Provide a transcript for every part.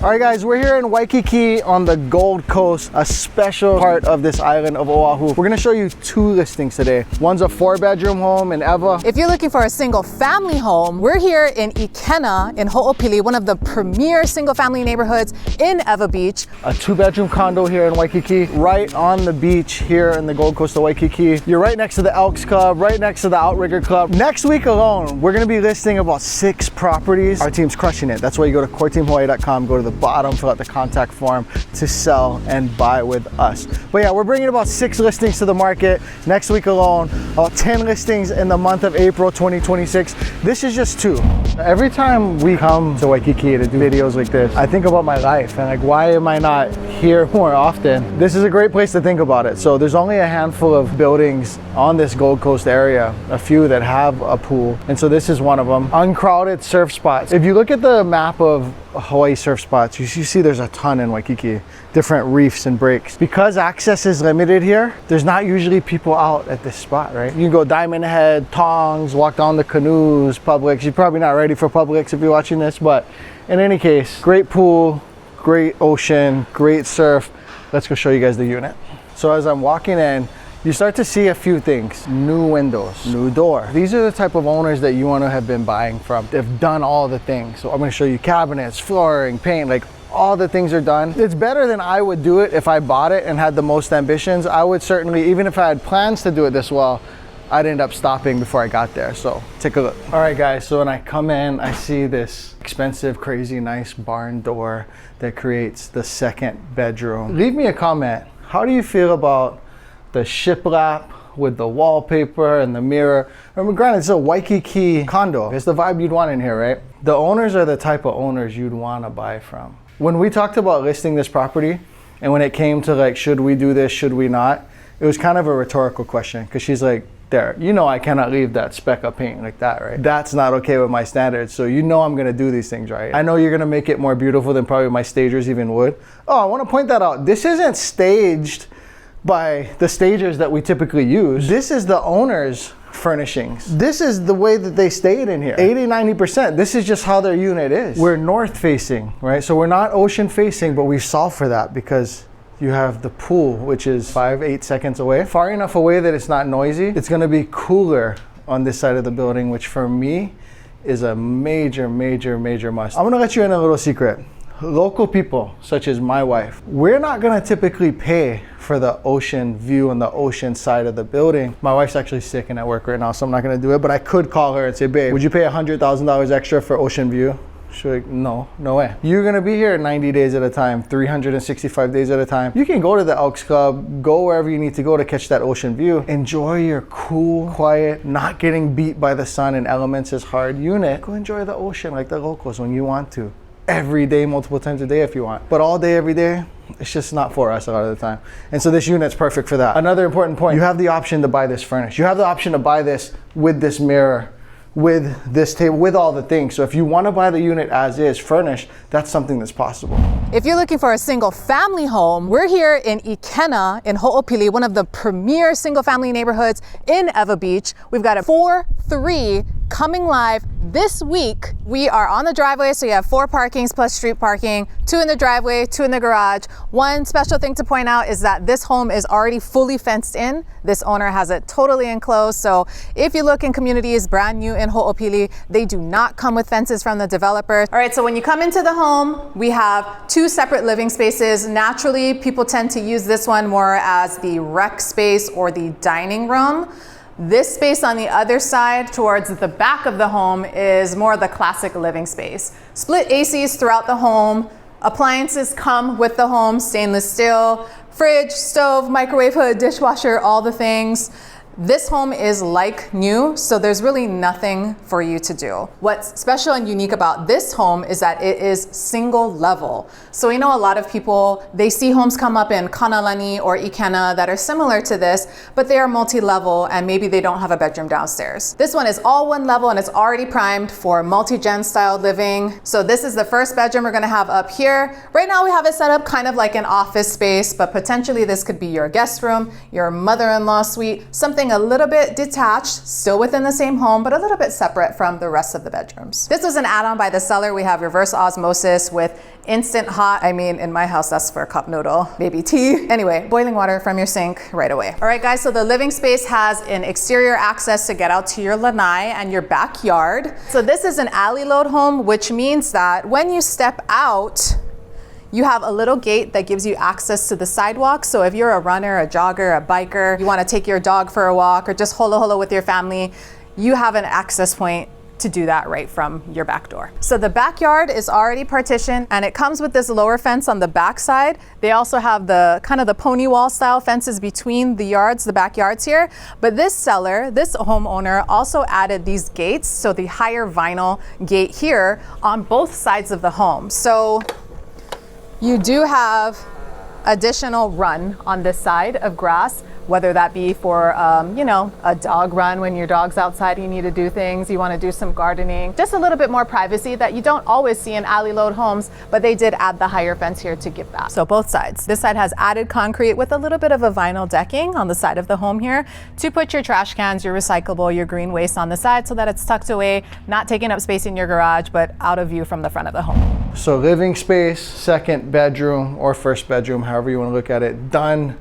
All right guys, we're here in Waikiki on the Gold Coast, a special part of this island of Oahu. We're gonna show you two listings today. One's a 4-bedroom home in Ewa. If you're looking for a single family home, we're here in Ikena in Ho'opili, one of the premier single family neighborhoods in Ewa Beach. A 2-bedroom condo here in Waikiki, right on the beach here in the Gold Coast of Waikiki. You're right next to the Elks Club, right next to the Outrigger Club. Next week alone, we're gonna be listing about 6 properties. Our team's crushing it. That's why you go to coreteamhawaii.com, go to the bottom, fill out the contact form to sell and buy with us. But yeah, we're bringing about 6 listings to the market next week alone, about 10 listings in the month of April 2026. This is just 2. Every time we come to Waikiki to do videos like this, I think about my life and like, why am I not here more often? This is a great place to think about it. So there's only a handful of buildings on this Gold Coast area, a few that have a pool. And so this is one of them. Uncrowded surf spots. If you look at the map of Hawaii surf spots, you see there's a ton in Waikiki, different reefs and breaks. Because access is limited here, there's not usually people out at this spot, right? You can go Diamond Head, Tongs, walk down the canoes, Publix. You're probably not ready for Publix if you're watching this, but in any case, great pool, great ocean, great surf. Let's go show you guys the unit. So as I'm walking in, you start to see a few things. New windows, new door. These are the type of owners that you want to have been buying from. They've done all the things. So I'm going to show you cabinets, flooring, paint, like all the things are done. It's better than I would do it if I bought it and had the most ambitions. I would certainly, even if I had plans to do it this well, I'd end up stopping before I got there. So take a look. All right guys, so when I come in, I see this expensive, crazy, nice barn door that creates the 2nd bedroom. Leave me a comment. How do you feel about the shiplap with the wallpaper and the mirror? Remember, granted, it's a Waikiki condo. It's the vibe you'd want in here, right? The owners are the type of owners you'd want to buy from. When we talked about listing this property, and when it came to like, should we do this, should we not? It was kind of a rhetorical question, because she's like, there, you know I cannot leave that speck of paint like that, right? That's not okay with my standards, so you know I'm gonna do these things, right? I know you're gonna make it more beautiful than probably my stagers even would. Oh, I wanna point that out. This isn't staged by the stagers that we typically use. This is the owner's furnishings. This is the way that they stayed in here. 80–90%. This is just how their unit is. We're north facing, right? So we're not ocean facing, but we've solved for that because you have the pool, which is 5–8 seconds away. Far enough away that it's not noisy. It's gonna be cooler on this side of the building, which for me is a major, major, major must. I'm gonna let you in a little secret. Local people, such as my wife, we're not gonna typically pay for the ocean view on the ocean side of the building. My wife's actually sick and at work right now, so I'm not gonna do it, but I could call her and say, babe, would you pay $100,000 extra for ocean view? She's like, no way. You're gonna be here 90 days at a time, 365 days at a time. You can go to the Elks Club, go wherever you need to go to catch that ocean view. Enjoy your cool, quiet, not getting beat by the sun and elements as hard unit. Go enjoy the ocean like the locals when you want to. Every day, multiple times a day if you want. But all day, every day, it's just not for us a lot of the time. And so this unit's perfect for that. Another important point, you have the option to buy this furnished. You have the option to buy this with this mirror, with this table, with all the things. So if you want to buy the unit as is, furnished, that's something that's possible. If you're looking for a single family home, we're here in Ikena in Ho'opili, one of the premier single family neighborhoods in Ewa Beach. We've got a 4-3 coming live this week. We are on the driveway, so you have 4 parkings plus street parking, 2 in the driveway, 2 in the garage. One special thing to point out is that this home is already fully fenced in. This owner has it totally enclosed. So if you look in communities brand new in Ho'opili, they do not come with fences from the developer. All right, so when you come into the home, we have 2 separate living spaces. Naturally, people tend to use this one more as the rec space or the dining room. This space on the other side towards the back of the home is more the classic living space. Split ACs throughout the home. Appliances come with the home, stainless steel, fridge, stove, microwave hood, dishwasher, all the things. This home is like new, so there's really nothing for you to do. What's special and unique about this home is that it is single level. So we know a lot of people, they see homes come up in Kanalani or Ikena that are similar to this, but they are multi-level and maybe they don't have a bedroom downstairs. This one is all one level and it's already primed for multi-gen style living. So this is the first bedroom we're gonna have up here. Right now we have it set up kind of like an office space, but potentially this could be your guest room, your mother-in-law suite, something Everything a little bit detached, still within the same home, but a little bit separate from the rest of the bedrooms. This was an add-on by the seller. We have reverse osmosis with instant hot. I mean, in my house, that's for a cup noodle, maybe tea. Anyway, boiling water from your sink right away. All right, guys, so the living space has an exterior access to get out to your lanai and your backyard. So this is an alley load home, which means that when you step out, you have a little gate that gives you access to the sidewalk. So if you're a runner, a jogger, a biker, you want to take your dog for a walk or just holo holo with your family, you have an access point to do that right from your back door. So the backyard is already partitioned and it comes with this lower fence on the back side. They also have the kind of the pony wall style fences between the yards, the backyards here. But this seller, this homeowner also added these gates. So the higher vinyl gate here on both sides of the home. So you do have additional run on this side of grass, whether that be for, you know, a dog run when your dog's outside, you need to do things, you want to do some gardening, just a little bit more privacy that you don't always see in alley load homes, but they did add the higher fence here to give that. So both sides. This side has added concrete with a little bit of a vinyl decking on the side of the home here to put your trash cans, your recyclable, your green waste on the side so that it's tucked away, not taking up space in your garage, but out of view from the front of the home. So living space, second bedroom or first bedroom, however you want to look at it, done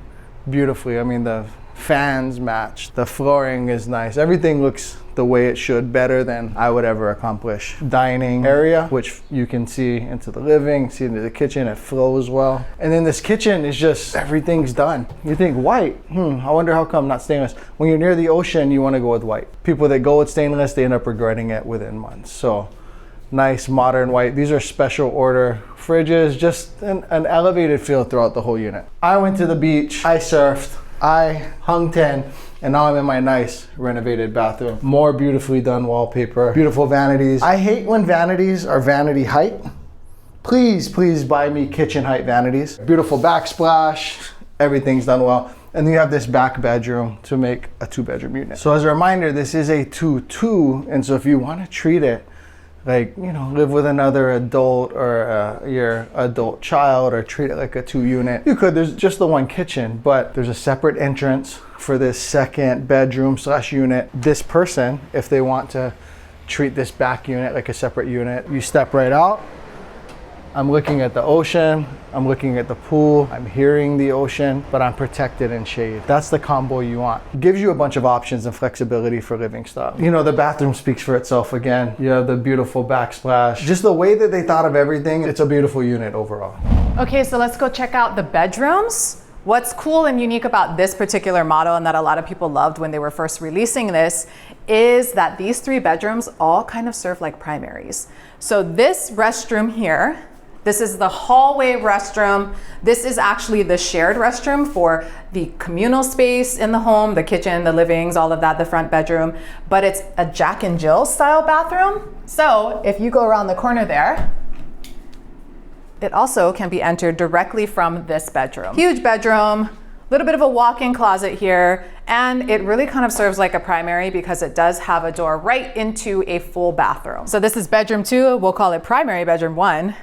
beautifully. I mean, the fans match, the flooring is nice, everything looks the way it should, better than I would ever accomplish. Dining area, which you can see into the living, see into the kitchen, it flows well. And then this kitchen is just, everything's done. You think white, I wonder how come not stainless. When you're near the ocean, you want to go with white. People that go with stainless, they end up regretting it within months. So nice modern white. These are special order fridges, just an elevated feel throughout the whole unit. I went to the beach, I surfed, I hung 10, and now I'm in my nice renovated bathroom. More beautifully done wallpaper, beautiful vanities. I hate when vanities are vanity height. Please, please buy me kitchen height vanities. Beautiful backsplash, everything's done well. And then you have this back bedroom to make a 2-bedroom unit. So as a reminder, this is a 2-2, and so if you want to treat it like, you know, live with another adult or your adult child or treat it like a 2-unit, you could. There's just the one kitchen, but there's a separate entrance for this second bedroom / unit. This person, if they want to treat this back unit like a separate unit, you step right out. I'm looking at the ocean, I'm looking at the pool, I'm hearing the ocean, but I'm protected in shade. That's the combo you want. It gives you a bunch of options and flexibility for living style. You know, the bathroom speaks for itself again. You have the beautiful backsplash. Just the way that they thought of everything, it's a beautiful unit overall. Okay, so let's go check out the bedrooms. What's cool and unique about this particular model, and that a lot of people loved when they were first releasing this, is that these 3 bedrooms all kind of serve like primaries. So this restroom here, this is the hallway restroom. This is actually the shared restroom for the communal space in the home, the kitchen, the livings, all of that, the front bedroom, but it's a Jack and Jill style bathroom. So if you go around the corner there, it also can be entered directly from this bedroom. Huge bedroom, little bit of a walk-in closet here, and it really kind of serves like a primary because it does have a door right into a full bathroom. So this is bedroom 2, we'll call it primary bedroom 1.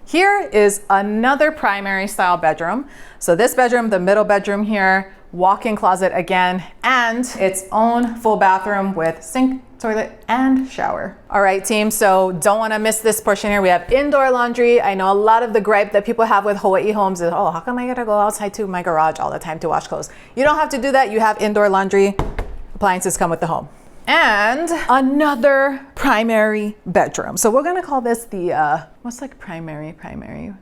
Here is another primary style bedroom. So this bedroom, the middle bedroom here, walk-in closet again, and its own full bathroom with sink, toilet, and shower. All right, team, so don't wanna miss this portion here. We have indoor laundry. I know a lot of the gripe that people have with Hawaii homes is, oh, how come I gotta go outside to my garage all the time to wash clothes? You don't have to do that. You have indoor laundry. Appliances come with the home. And another primary bedroom. So we're gonna call this the, what's like primary?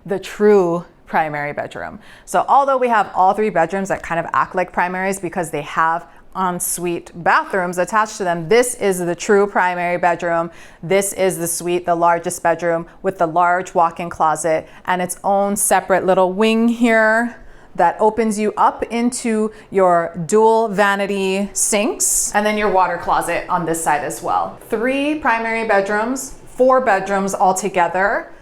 The true primary bedroom. So although we have all 3 bedrooms that kind of act like primaries because they have ensuite bathrooms attached to them, this is the true primary bedroom. This is the suite, the largest bedroom with the large walk-in closet and its own separate little wing here that opens you up into your dual vanity sinks and then your water closet on this side as well. 3 primary bedrooms, 4 bedrooms altogether,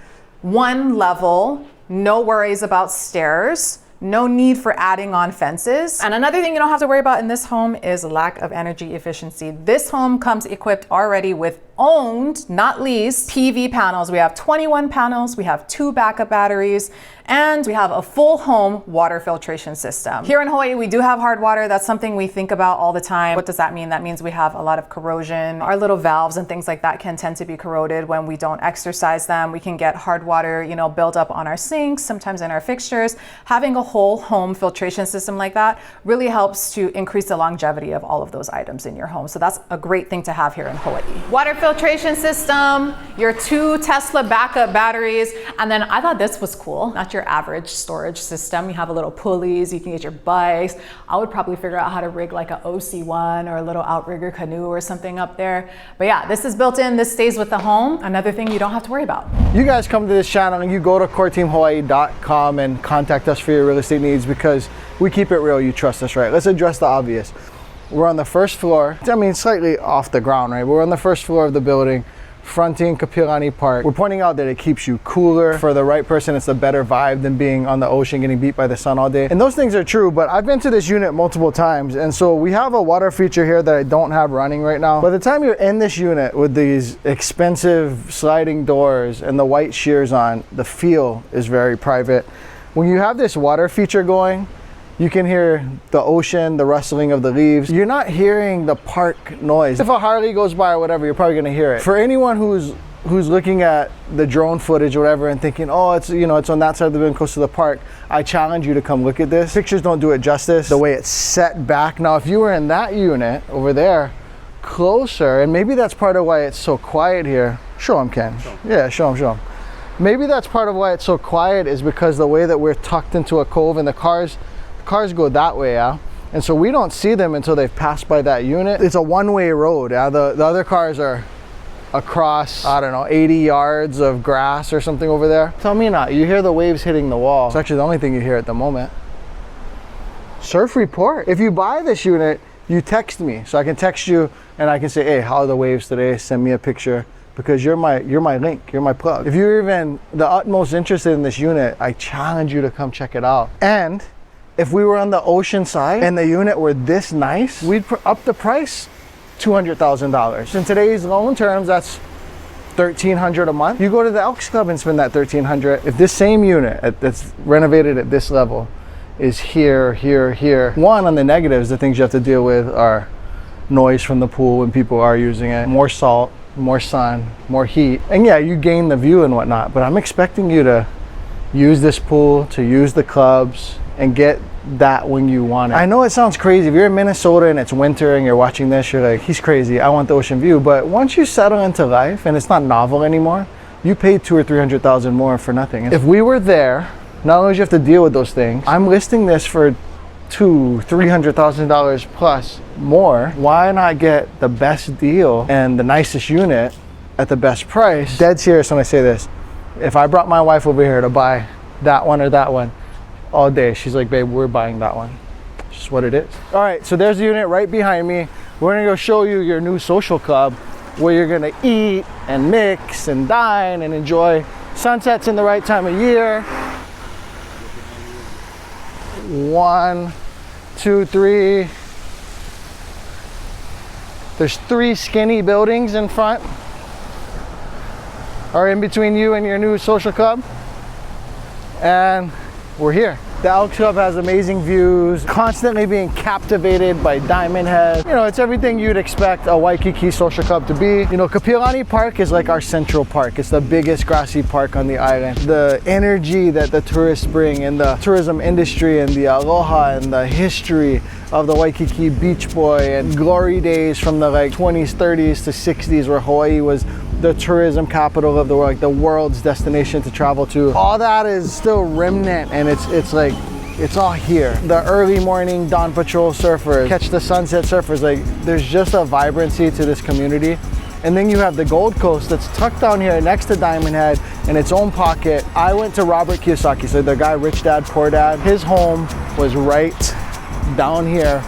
1 level, no worries about stairs, no need for adding on fences. And another thing you don't have to worry about in this home is lack of energy efficiency. This home comes equipped already with owned, not leased, PV panels. We have 21 panels, we have 2 backup batteries, and we have a full home water filtration system. Here in Hawaii, we do have hard water. That's something we think about all the time. What does that mean? That means we have a lot of corrosion. Our little valves and things like that can tend to be corroded when we don't exercise them. We can get hard water, you know, build up on our sinks, sometimes in our fixtures. Having a whole home filtration system like that really helps to increase the longevity of all of those items in your home. So that's a great thing to have here in Hawaii. Water filtration system, your 2 Tesla backup batteries, and then I thought this was cool. Not your average storage system. You have a little pulleys, you can get your bikes. I would probably figure out how to rig like a OC1 or a little Outrigger Canoe or something up there. But yeah, this is built in, this stays with the home. Another thing you don't have to worry about. You guys come to this channel and you go to coreteamhawaii.com and contact us for your real estate needs because we keep it real, you trust us, right? Let's address the obvious. We're on the first floor. I mean, slightly off the ground, right? We're on the first floor of the building, fronting Kapilani Park. We're pointing out that it keeps you cooler. For the right person, it's a better vibe than being on the ocean getting beat by the sun all day. And those things are true, but I've been to this unit multiple times. And so we have a water feature here that I don't have running right now. By the time you're in this unit with these expensive sliding doors and the white shears on, the feel is very private. When you have this water feature going, you can hear the ocean, the rustling of the leaves. You're not hearing the park noise. If a Harley goes by or whatever, you're probably gonna hear it. For anyone who's looking at the drone footage or whatever and thinking, oh, it's, you know, it's on that side of the building close to the park, I challenge you to come look at this. Pictures don't do it justice, the way it's set back. Now, if you were in that unit over there, closer, and maybe that's part of why it's so quiet here. Show them, Ken. Yeah, show them. Maybe that's part of why it's so quiet is because the way that we're tucked into a cove and the cars go that way, yeah? And so we don't see them until they've passed by that unit. It's a one-way road, yeah? The other cars are across, I don't know, 80 yards of grass or something over there. Tell me not, you hear the waves hitting the wall. It's actually the only thing you hear at the moment. Surf report. If you buy this unit, you text me. So I can text you and I can say, hey, how are the waves today? Send me a picture. Because you're my link, you're my plug. If you're even the utmost interested in this unit, I challenge you to come check it out. And if we were on the ocean side and the unit were this nice, we'd up the price $200,000. In today's loan terms, that's $1,300 a month. You go to the Elks Club and spend that $1,300. If this same unit that's renovated at this level is here, one, on the negatives, the things you have to deal with are noise from the pool when people are using it, more salt, more sun, more heat. And yeah, you gain the view and whatnot, but I'm expecting you to use this pool, to use the clubs, and get that when you want it. I know it sounds crazy. If you're in Minnesota and it's winter and you're watching this, you're like, he's crazy, I want the ocean view. But once you settle into life and it's not novel anymore, you pay $200,000 or $300,000 more for nothing. If we were there, not only do you have to deal with those things, I'm listing this for $200,000-$300,000 plus more. Why not get the best deal and the nicest unit at the best price? Dead serious when I say this. If I brought my wife over here to buy that one or that one all day, she's like, babe, we're buying that one. It's just what it is. All right, so there's the unit right behind me. We're gonna go show you your new social club where you're gonna eat and mix and dine and enjoy sunsets in the right time of year. 1, 2, 3. There's 3 skinny buildings in front or in between you and your new social club. And we're here. The Elks Club has amazing views, constantly being captivated by Diamond Head. You know, it's everything you'd expect a Waikiki social club to be. You know, Kapilani Park is like our central park. It's the biggest grassy park on the island. The energy that the tourists bring and the tourism industry and the aloha and the history of the Waikiki Beach Boy and glory days from the like 20s, 30s to 60s where Hawaii was the tourism capital of the world, like the world's destination to travel to. All that is still remnant and it's like, it's all here. The early morning dawn patrol surfers, catch the sunset surfers, like there's just a vibrancy to this community. And then you have the Gold Coast that's tucked down here next to Diamond Head in its own pocket. I went to Robert Kiyosaki, so the guy Rich Dad Poor Dad, his home was right down here.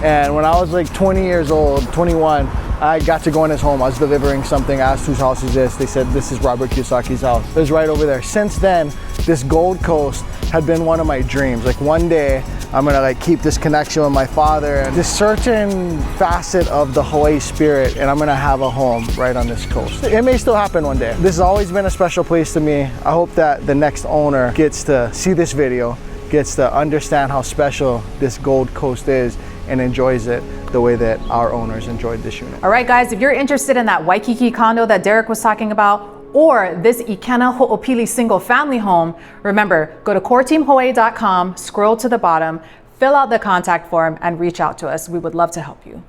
And when I was like 20 years old, 21, I got to go in his home. I was delivering something, I asked whose house is this? They said, this is Robert Kiyosaki's house. It was right over there. Since then, This Gold Coast had been one of my dreams. Like one day I'm gonna like keep this connection with my father and this certain facet of the Hawaii spirit, and I'm gonna have a home right on this coast. It may still happen one day. This has always been a special place to me. I hope that the next owner gets to see this video, gets to understand how special this Gold Coast is, and enjoys it the way that our owners enjoyed this unit. All right, guys, if you're interested in that Waikiki condo that Derek was talking about, or this Ikena Ho'opili single family home, remember, go to coreteamhawaii.com, scroll to the bottom, fill out the contact form, and reach out to us. We would love to help you.